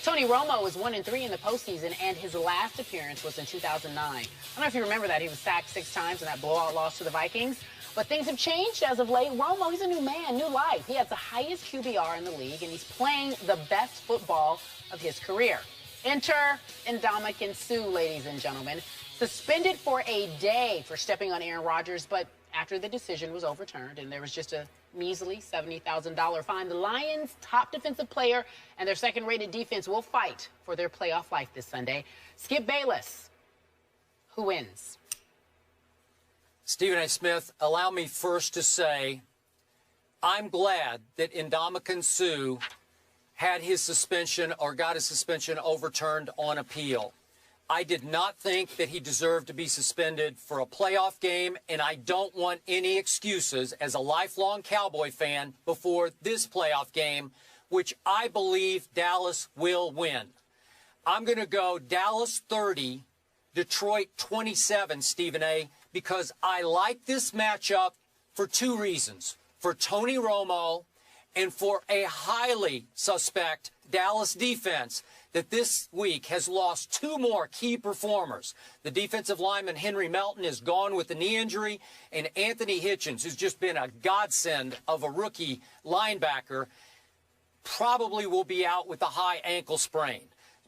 Tony Romo was 1-3 in the postseason, and his last appearance was in 2009. I don't know if you remember that. He was sacked 6 times in that blowout loss to the Vikings. But things have changed as of late. Romo, he's a new man, new life. He has the highest QBR in the league, and he's playing the best football of his career. Enter Ndamukong Suh, ladies and gentlemen. Suspended for a day for stepping on Aaron Rodgers, but after the decision was overturned and there was just a measly $70,000 fine, the Lions' top defensive player and their second-rated defense will fight for their playoff life this Sunday. Skip Bayless, who wins? Stephen A. Smith, allow me first to say I'm glad that Ndamukong Suh had his suspension or got his suspension overturned on appeal. I did not think that he deserved to be suspended for a playoff game, and I don't want any excuses as a lifelong Cowboy fan before this playoff game, which I believe Dallas will win. I'm going to go Dallas 30, Detroit 27, Stephen A., because I like this matchup for 2 reasons. For Tony Romo and for a highly suspect Dallas defense that this week has lost 2 more key performers. The defensive lineman Henry Melton is gone with a knee injury, and Anthony Hitchens, who's just been a godsend of a rookie linebacker, probably will be out with a high ankle sprain.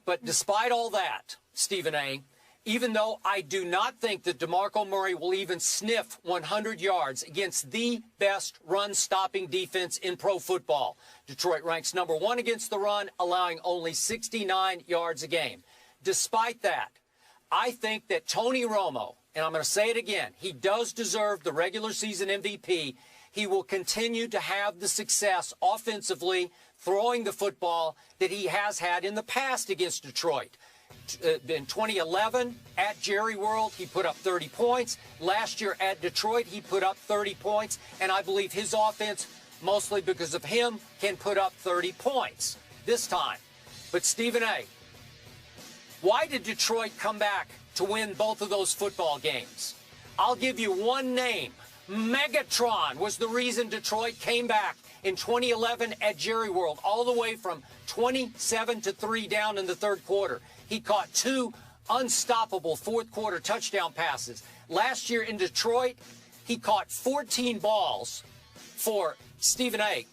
But despite all that, Stephen A., even though I do not think that DeMarco Murray will even sniff 100 yards against the best run-stopping defense in pro football. Detroit ranks number 1 against the run, allowing only 69 yards a game. Despite that, I think that Tony Romo, and I'm going to say it again, he does deserve the regular season MVP. He will continue to have the success offensively, throwing the football that he has had in the past against Detroit. In 2011 at Jerry World, he put up 30 points. Last year at Detroit, he put up 30 points. And I believe his offense, mostly because of him, can put up 30 points this time. But Stephen A., why did Detroit come back to win both of those football games? I'll give you one name. Megatron was the reason Detroit came back in 2011 at Jerry World, all the way from 27-3 down in the 3rd quarter. He caught 2 unstoppable 4th-quarter touchdown passes. Last year in Detroit, he caught 14 balls for Stephen A.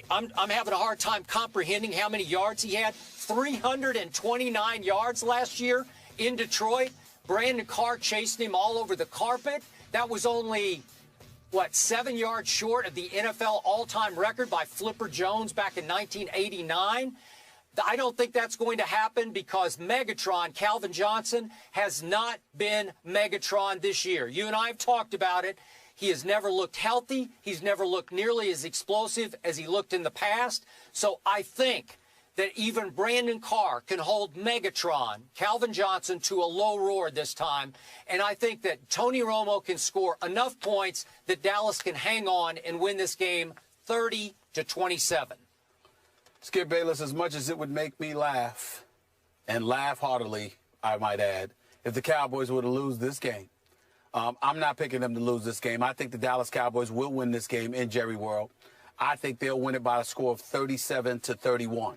I'm having a hard time comprehending how many yards he had. 329 yards last year in Detroit. Brandon Carr chased him all over the carpet. That was only, 7 yards short of the NFL all-time record by Flipper Jones back in 1989. I don't think that's going to happen because Megatron, Calvin Johnson, has not been Megatron this year. You and I have talked about it. He has never looked healthy. He's never looked nearly as explosive as he looked in the past. So I think that even Brandon Carr can hold Megatron, Calvin Johnson, to a low roar this time. And I think that Tony Romo can score enough points that Dallas can hang on and win this game 30-27. Skip Bayless, as much as it would make me laugh, and laugh heartily, I might add, if the Cowboys were to lose this game, I'm not picking them to lose this game. I think the Dallas Cowboys will win this game in Jerry World. I think they'll win it by a score of 37-31.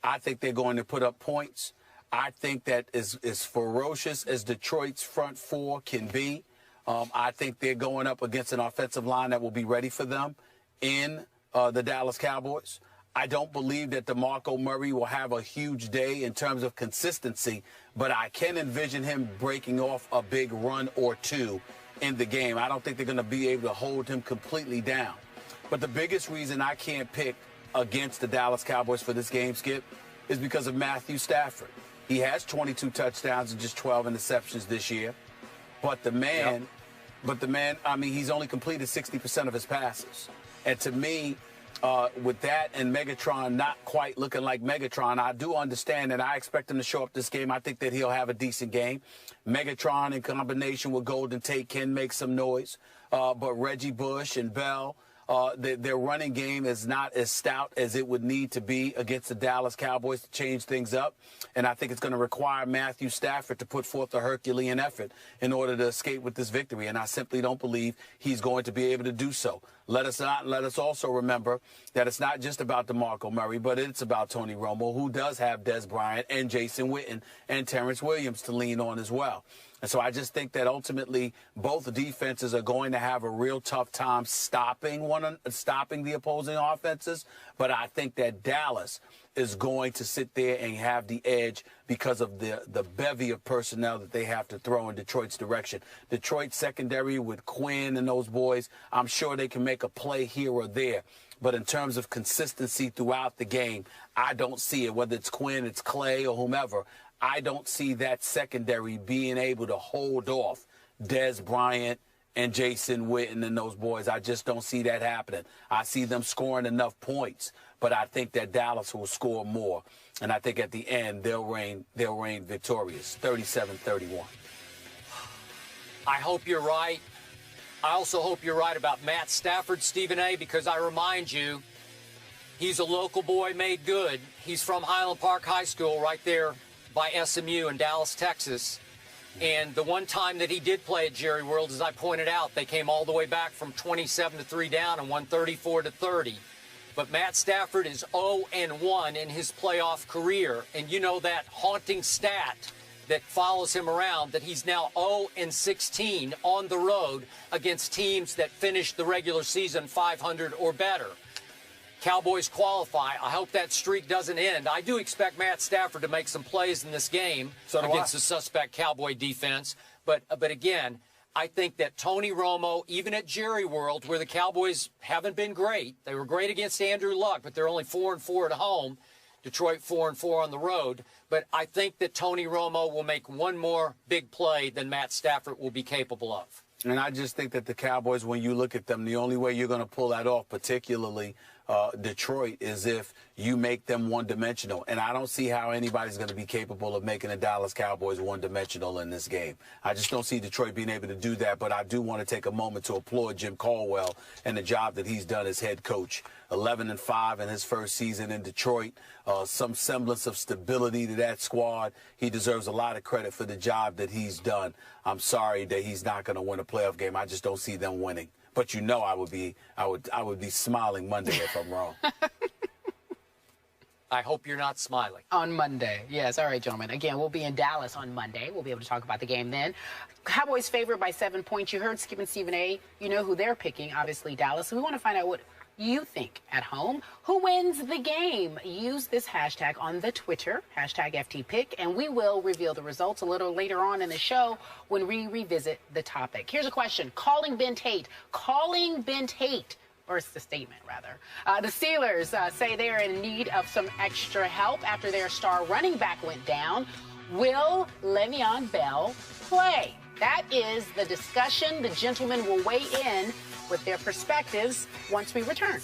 I think they're going to put up points. I think that is as ferocious as Detroit's front 4 can be. I think they're going up against an offensive line that will be ready for them in the Dallas Cowboys. I don't believe that DeMarco Murray will have a huge day in terms of consistency, but I can envision him breaking off a big run or 2 in the game. I don't think they're going to be able to hold him completely down. But the biggest reason I can't pick against the Dallas Cowboys for this game, Skip, is because of Matthew Stafford. He has 22 touchdowns and just 12 interceptions this year. But the man, he's only completed 60% of his passes. And to me, with that and Megatron not quite looking like Megatron, I do understand that I expect him to show up this game. I think that he'll have a decent game. Megatron in combination with Golden Tate can make some noise. But Reggie Bush and Bell, their running game is not as stout as it would need to be against the Dallas Cowboys to change things up. And I think it's going to require Matthew Stafford to put forth a Herculean effort in order to escape with this victory. And I simply don't believe he's going to be able to do so. let us also remember that it's not just about DeMarco Murray, but it's about Tony Romo, who does have Des Bryant and Jason Witten and Terrence Williams to lean on as well. And so I just think that ultimately both defenses are going to have a real tough time stopping the opposing offenses. But I think that Dallas is going to sit there and have the edge because of the bevy of personnel that they have to throw in Detroit's direction. Detroit's secondary with Quinn and those boys, I'm sure they can make a play here or there. But in terms of consistency throughout the game, I don't see it, whether it's Quinn, it's Clay, or whomever. I don't see that secondary being able to hold off Des Bryant and Jason Witten and those boys. I just don't see that happening. I see them scoring enough points, but I think that Dallas will score more. And I think at the end, they'll reign victorious, 37-31. I hope you're right. I also hope you're right about Matt Stafford, Stephen A., because I remind you, he's a local boy made good. He's from Highland Park High School right there by SMU in Dallas, Texas. And the one time that he did play at Jerry World, as I pointed out, they came all the way back from 27-3 down and won 34-30. But Matt Stafford is 0-1 in his playoff career. And you know that haunting stat that follows him around, that he's now 0-16 on the road against teams that finished the regular season 500 or better. Cowboys qualify. I hope that streak doesn't end. I do expect Matt Stafford to make some plays in this game against the suspect Cowboy defense. But again, I think that Tony Romo, even at Jerry World, where the Cowboys haven't been great, they were great against Andrew Luck, but they're only 4-4 at home. Detroit 4-4 on the road. But I think that Tony Romo will make one more big play than Matt Stafford will be capable of. And I just think that the Cowboys, when you look at them, the only way you're going to pull that off, particularly Detroit, is if you make them one-dimensional. And I don't see how anybody's going to be capable of making the Dallas Cowboys one-dimensional in this game. I just don't see Detroit being able to do that. But I do want to take a moment to applaud Jim Caldwell and the job that he's done as head coach. 11-5 in his first season in Detroit. Some semblance of stability to that squad. He deserves a lot of credit for the job that he's done. I'm sorry that he's not going to win a playoff game. I just don't see them winning. But you know I would be smiling Monday if I'm wrong. I hope you're not smiling. On Monday. Yes. All right, gentlemen. Again, we'll be in Dallas on Monday. We'll be able to talk about the game then. Cowboys favored by 7 points. You heard Skip and Stephen A. You know who they're picking, obviously Dallas. So we want to find out what you think at home. Who wins the game? Use this hashtag on the Twitter, hashtag FTPick, and we will reveal the results a little later on in the show when we revisit the topic. Here's a question. Calling Ben Tate, or it's the statement, rather. The Steelers say they are in need of some extra help after their star running back went down. Will Le'Veon Bell play? That is the discussion. The gentlemen will weigh in with their perspectives once we return.